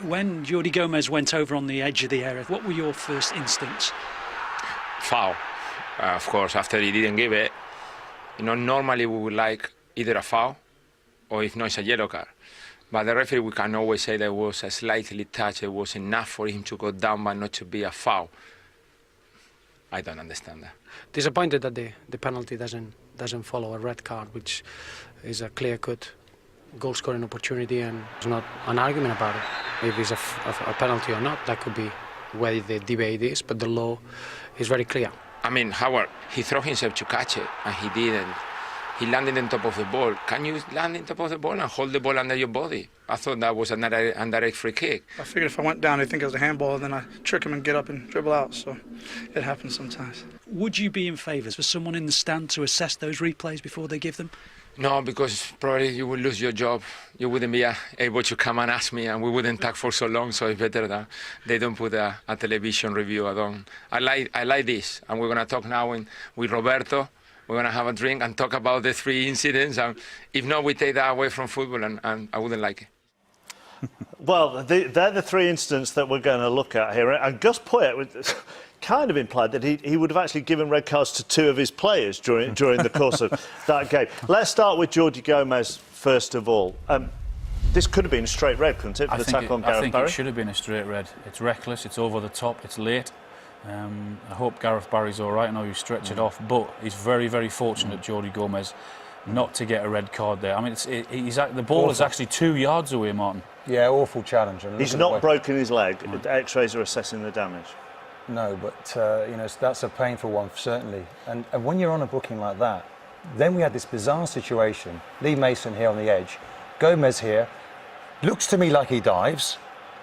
When Jordi Gomez went over on the edge of the area, what were your first instincts? Foul. Of course, after he didn't give it, normally we would like either a foul or if not, it's a yellow card. But the referee, we can always say there was a slightly touch, it was enough for him to go down but not to be a foul. I don't understand that. Disappointed that the penalty doesn't follow a red card, which is a clear-cut goal-scoring opportunity, and there's not an argument about it. If it's a penalty or not, that could be where the debate is, but the law is very clear. I mean, Howard, he threw himself to catch it, and he didn't. He landed on top of the ball. Can you land on top of the ball and hold the ball under your body? I thought that was an indirect free kick. I figured if I went down, they'd think it was a handball, and then I trick him and get up and dribble out, so it happens sometimes. Would you be in favour for someone in the stand to assess those replays before they give them? No, because probably you would lose your job. You wouldn't be able to come and ask me, and we wouldn't talk for so long, so it's better that they don't put a television review on. I like this, and we're going to talk now with Roberto. We're going to have a drink and talk about the 3 incidents. And if not, we take that away from football, and I wouldn't like it. Well, they're the 3 incidents that we're going to look at here. And Gus Poyet kind of implied that he would have actually given red cards to 2 of his players during the course of that game. Let's start with Jordi Gomez first of all. This could have been a straight red, couldn't it, for the tackle on Gareth Barry? I think it should have been a straight red. It's reckless, it's over the top, it's late. I hope Gareth Barry's all right. I know you stretch it off, but he's very, very fortunate, Jordi Gomez, not to get a red card there. I mean, the ball is actually 2 yards away, Martin. Yeah, awful challenge. He's not broken his leg. The X-rays are assessing the damage. No, but that's a painful one, certainly. And when you're on a booking like that, then we had this bizarre situation. Lee Mason here on the edge, Gomez here, looks to me like he dives.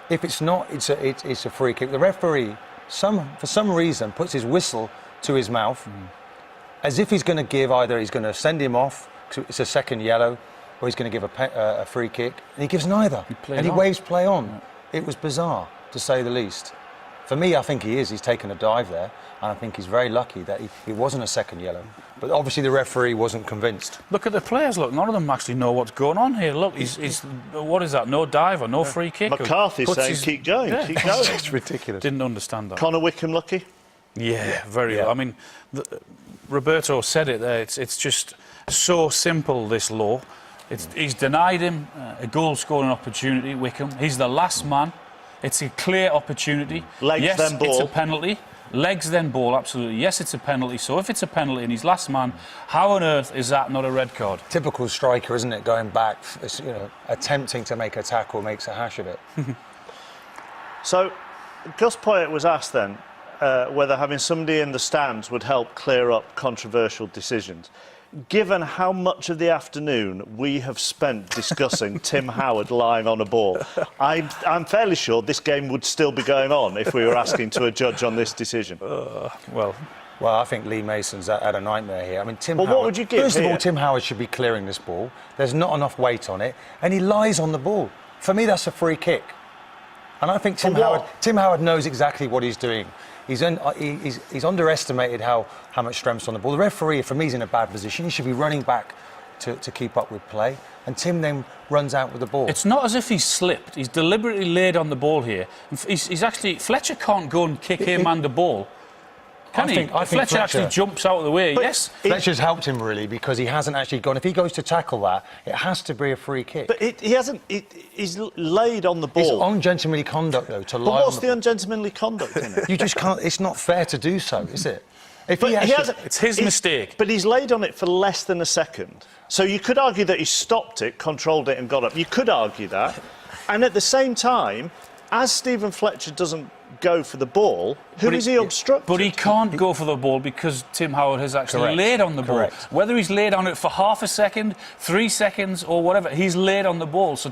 If it's not, it's a free kick. The referee, for some reason, puts his whistle to his mouth, as if he's going to give he's going to send him off, it's a second yellow, or he's going to give a free kick. And he gives neither. He waves play on. Yeah. It was bizarre, to say the least. For me, I think he's taken a dive there, and I think he's very lucky that it wasn't a second yellow. But obviously the referee wasn't convinced. Look at the players, look, none of them actually know what's going on here. Look, what is that, no dive or no free kick? McCarthy's saying keep going, keep going. It's ridiculous. Didn't understand that. Connor Wickham lucky? Yeah, very. I mean, Roberto said it there, it's just so simple, this law. He's denied him a goal-scoring opportunity, Wickham. He's the last man. It's a clear opportunity. Legs, then ball. It's a penalty. Legs, then ball, absolutely. Yes, it's a penalty. So if it's a penalty and he's last man, how on earth is that not a red card? Typical striker, isn't it? Going back, attempting to make a tackle makes a hash of it. So, Gus Poyet was asked then whether having somebody in the stands would help clear up controversial decisions. Given how much of the afternoon we have spent discussing Tim Howard lying on a ball, I'm fairly sure this game would still be going on if we were asking to a judge on this decision. Well, I think Lee Mason's had a nightmare here. I mean, Tim Howard... what would you give First here? of all, Tim Howard should be clearing this ball. There's not enough weight on it, and he lies on the ball. For me, that's a free kick. And I think Tim Howard knows exactly what he's doing. He's underestimated how much strength's on the ball. The referee, for me, is in a bad position. He should be running back to keep up with play. And Tim then runs out with the ball. It's not as if he's slipped. He's deliberately laid on the ball here. He's actually... Fletcher can't go and kick him and the ball. Can he? I think Fletcher actually jumps out of the way, yes? Fletcher's helped him, really, because he hasn't actually gone... If he goes to tackle that, it has to be a free kick. But he hasn't... He's laid on the ball. It's ungentlemanly conduct, though, to lie on the ball. But what's the ungentlemanly conduct in it? You just can't... It's not fair to do so, is it? It's his mistake. But he's laid on it for less than a second. So you could argue that he stopped it, controlled it and got up. You could argue that. And at the same time, as Stephen Fletcher doesn't go for the ball, who is he obstructing? But he can't go for the ball because Tim Howard has actually laid on the ball. Whether he's laid on it for half a second, 3 seconds or whatever, he's laid on the ball. So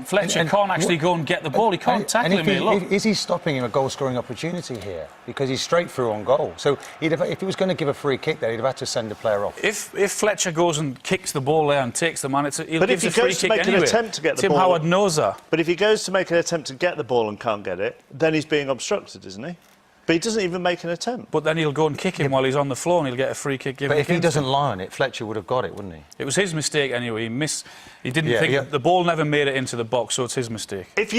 Fletcher can't actually go and get the ball. He can't tackle him here, look. Is he stopping a goal-scoring opportunity here? Because he's straight through on goal. So if he was going to give a free kick there, he'd have had to send the player off. If Fletcher goes and kicks the ball there and takes the man, he'll give a free kick anyway. But if he goes to make an attempt to get the ball... Tim Howard knows that. But if he goes to make an attempt to get the ball and can't get it, then he's being obstructed, isn't he? But he doesn't even make an attempt. But then he'll go and kick him while he's on the floor, and he'll get a free kick given. But if he against doesn't him. lie on it, Fletcher would have got it, wouldn't he? It was his mistake anyway. He didn't think the ball never made it into the box, so it's his mistake. If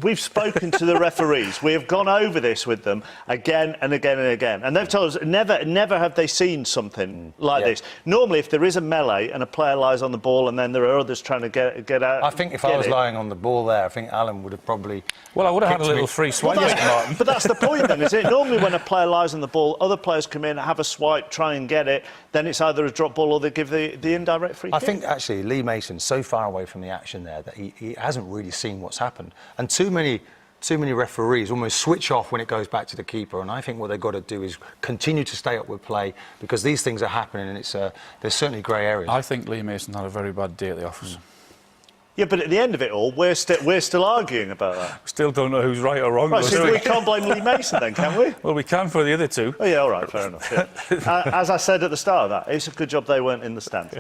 we've spoken to the referees, we have gone over this with them again and again and again, and they've told us never have they seen something like this. Normally, if there is a melee and a player lies on the ball, and then there are others trying to get out. I think if I was lying on the ball there, I think Alan would have probably. Well, I would have had a kicked little me. free swipe, Well, Martin. but that's the point then, is it? Normally when a player lies on the ball, other players come in, have a swipe, try and get it, then it's either a drop ball or they give the indirect free kick. I think actually Lee Mason's so far away from the action there that he hasn't really seen what's happened. And too many referees almost switch off when it goes back to the keeper. And I think what they've got to do is continue to stay up with play, because these things are happening, and there's certainly grey areas. I think Lee Mason had a very bad day at the office. Yeah, but at the end of it all, we're still arguing about that. Still don't know who's right or wrong. Right, though, so do we can't blame Lee Mason then, can we? Well, we can for the other two. Oh yeah, all right, fair enough. Yeah. As I said at the start of that, it's a good job they weren't in the stand.